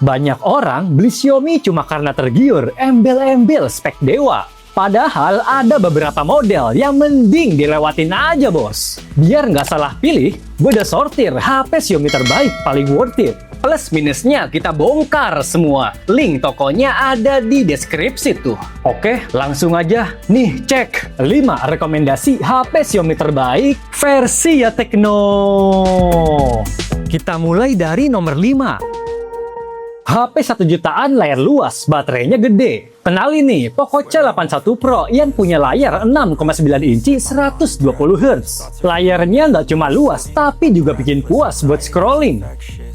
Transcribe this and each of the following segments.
Banyak orang beli Xiaomi cuma karena tergiur embel-embel spek dewa. Padahal ada beberapa model yang mending dilewatin aja bos. Biar nggak salah pilih, gue udah sortir HP Xiaomi terbaik paling worth it. Plus minusnya kita bongkar semua. Link tokonya ada di deskripsi tuh. Oke, langsung aja. Nih, cek 5 rekomendasi HP Xiaomi terbaik versi ya Tecno. Kita mulai dari nomor 5. HP 1 jutaan layar luas, baterainya gede. Kenalin nih, Poco C81 Pro yang punya layar 6,9 inci 120 Hz. Layarnya nggak cuma luas, tapi juga bikin puas buat scrolling.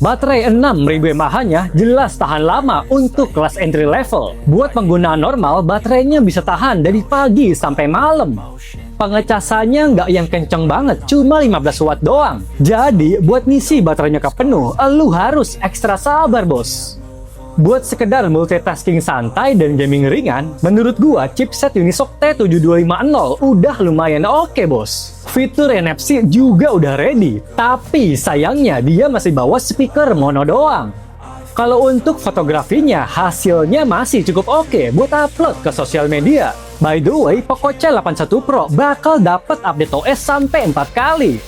Baterai 6000 mAh-nya jelas tahan lama untuk kelas entry level. Buat penggunaan normal, baterainya bisa tahan dari pagi sampai malam. Pengecasannya nggak yang kenceng banget, cuma 15 watt doang. Jadi, buat ngisi baterainya ke penuh, lu harus ekstra sabar bos. Buat sekedar multitasking santai dan gaming ringan, menurut gua chipset Unisoc T7250 udah lumayan oke bos. Fitur NFC juga udah ready, tapi sayangnya dia masih bawa speaker mono doang. Kalau untuk fotografinya, hasilnya masih cukup oke buat upload ke sosial media. By the way, Poco C81 Pro bakal dapat update OS sampai 4 kali.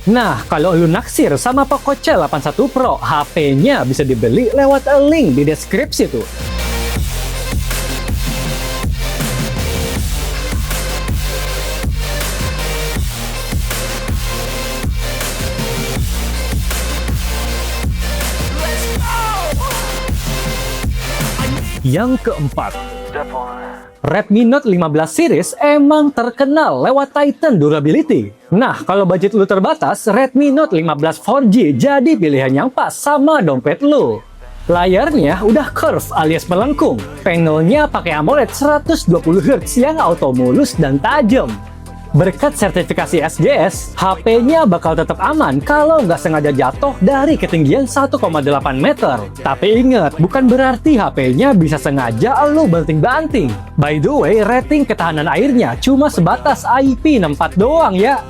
Nah, kalau lu naksir sama Poco C81 Pro, HP-nya bisa dibeli lewat link di deskripsi tuh. Yang keempat, Redmi Note 15 series emang terkenal lewat Titan durability. Nah, kalau budget lu terbatas, Redmi Note 15 4G jadi pilihan yang pas sama dompet lu. Layarnya udah curve alias melengkung. Panelnya pakai AMOLED 120 Hz yang auto mulus dan tajam. Berkat sertifikasi SGS, HP-nya bakal tetap aman kalau nggak sengaja jatuh dari ketinggian 1,8 meter. Tapi ingat, bukan berarti HP-nya bisa sengaja lu banting-banting. By the way, rating ketahanan airnya cuma sebatas IP64 doang ya.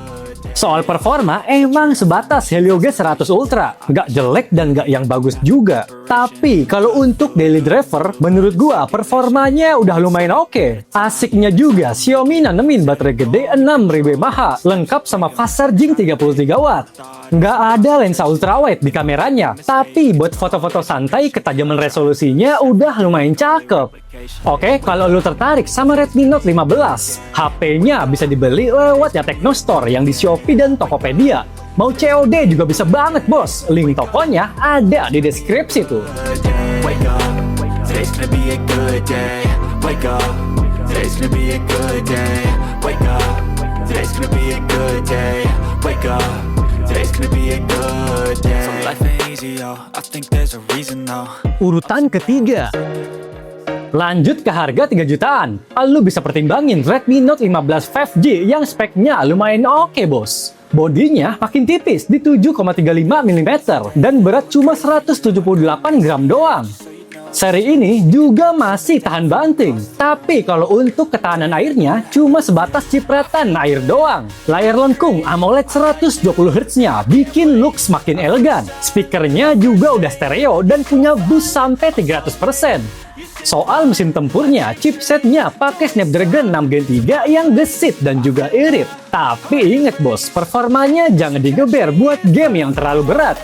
Soal performa, emang sebatas Helio G100 Ultra. Nggak jelek dan nggak yang bagus juga. Tapi kalau untuk daily driver, menurut gua performanya udah lumayan oke. Asiknya juga, Xiaomi nanemin baterai gede 6000 mAh, lengkap sama fast charging 33 watt. Nggak ada lensa ultrawide di kameranya, tapi buat foto-foto santai ketajaman resolusinya udah lumayan cakep. Oke, kalau lu tertarik sama Redmi Note 15, HP-nya bisa dibeli lewat ya Tecno Store yang di Shopee dan Tokopedia. Mau COD juga bisa banget bos, link tokonya ada di deskripsi tuh. Urutan ketiga, lanjut ke harga 3 jutaan. Lu bisa pertimbangin Redmi Note 15 5G yang speknya lumayan oke bos. Bodinya makin tipis di 7,35 mm dan berat cuma 178 gram doang. Seri ini juga masih tahan banting, tapi kalau untuk ketahanan airnya cuma sebatas cipratan air doang. Layar lengkung AMOLED 120 Hz-nya bikin look semakin elegan. Speakernya juga udah stereo dan punya boost sampai 300%. Soal mesin tempurnya, chipsetnya pakai Snapdragon 6 Gen 3 yang gesit dan juga irit. Tapi inget bos, performanya jangan digeber buat game yang terlalu berat.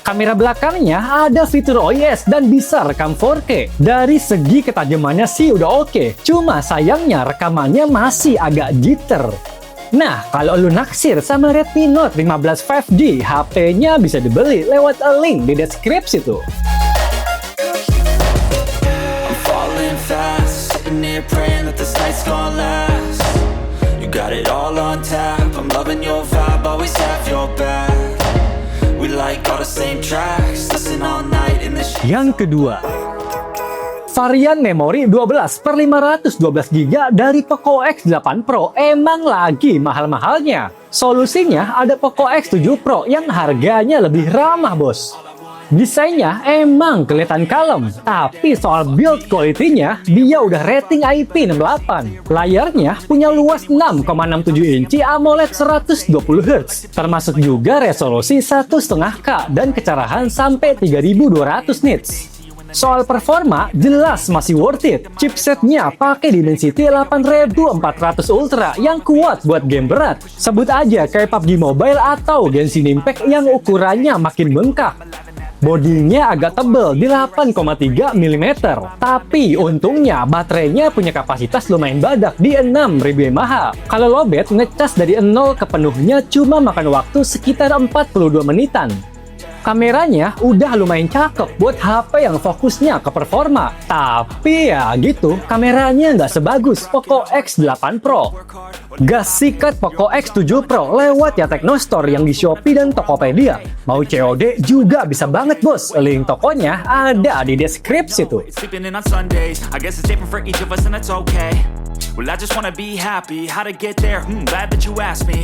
Kamera belakangnya ada fitur OIS dan bisa rekam 4K. Dari segi ketajamannya sih udah oke, cuma sayangnya rekamannya masih agak jitter. Nah, kalau lu naksir sama Redmi Note 15 5G, HP-nya bisa dibeli lewat link di deskripsi tuh. Yang kedua, varian memori 12/512GB dari Poco X8 Pro emang lagi mahal-mahalnya. Solusinya ada Poco X7 Pro yang harganya lebih ramah bos. Desainnya emang kelihatan kalem, tapi soal build quality-nya dia udah rating IP68. Layarnya punya luas 6,67 inci AMOLED 120 Hz, termasuk juga resolusi 1,5K dan kecerahan sampai 3200 nits. Soal performa, jelas masih worth it. Chipsetnya pakai Dimensity 8400 Ultra yang kuat buat game berat. Sebut aja kayak PUBG Mobile atau Genshin Impact yang ukurannya makin bengkak. Bodinya agak tebal di 8,3 mm. Tapi untungnya baterainya punya kapasitas lumayan badak di 6000 mAh. Kalau lowbat, ngecas dari 0 ke penuhnya cuma makan waktu sekitar 42 menitan. Kameranya udah lumayan cakep buat HP yang fokusnya ke performa. Tapi ya gitu, kameranya nggak sebagus Poco X8 Pro. Gas sikat Poco X7 Pro lewat ya Teknostore yang di Shopee dan Tokopedia. Mau COD juga bisa banget bos. Link tokonya ada di deskripsi tuh. Well, I just wanna be happy. How to get there? Glad that you asked me.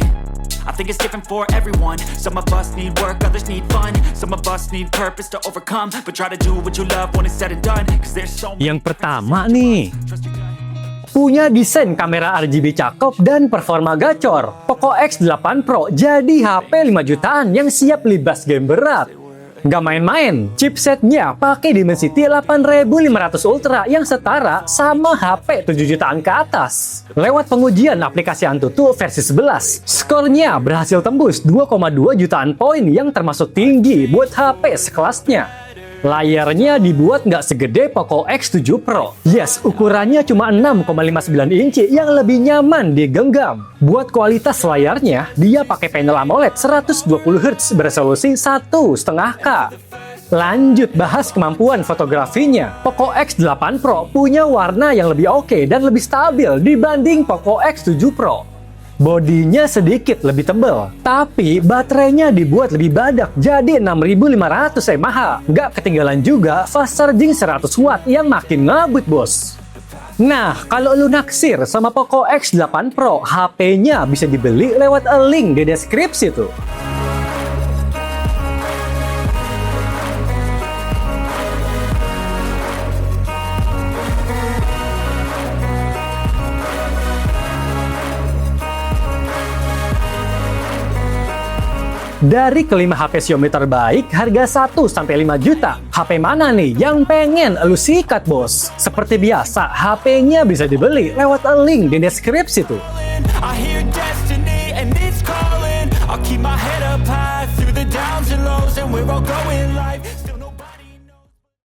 I think it's different for everyone. Some of us need work, others need fun. Some of us need purpose to overcome. But try to do what you love when it's said and done. Cause there's so many. Yang pertama nih, punya desain kamera RGB cakep dan performa gacor. Poco X8 Pro jadi HP 5 jutaan yang siap libas game berat. Gak main-main, chipsetnya pakai Dimensity 8500 Ultra yang setara sama HP 7 jutaan ke atas. Lewat pengujian aplikasi Antutu versi 11, skornya berhasil tembus 2,2 jutaan poin yang termasuk tinggi buat HP sekelasnya. Layarnya dibuat nggak segede Poco X7 Pro. Yes, ukurannya cuma 6,59 inci yang lebih nyaman digenggam. Buat kualitas layarnya, dia pakai panel AMOLED 120Hz beresolusi 1,5K. Lanjut bahas kemampuan fotografinya. Poco X8 Pro punya warna yang lebih oke dan lebih stabil dibanding Poco X7 Pro. Bodinya sedikit lebih tebal, tapi baterainya dibuat lebih badak jadi 6500 mAh. Nggak ketinggalan juga fast charging 100 watt yang makin ngebut bos. Nah, kalau lu naksir sama Poco X8 Pro, HP-nya bisa dibeli lewat link di deskripsi tuh. Dari kelima HP Xiaomi terbaik, harga 1-5 juta. HP mana nih yang pengen lu sikat bos? Seperti biasa, HP-nya bisa dibeli lewat link di deskripsi tuh. I hear destiny and it's calling. I'll keep my head up high through the downs and lows, and we're all going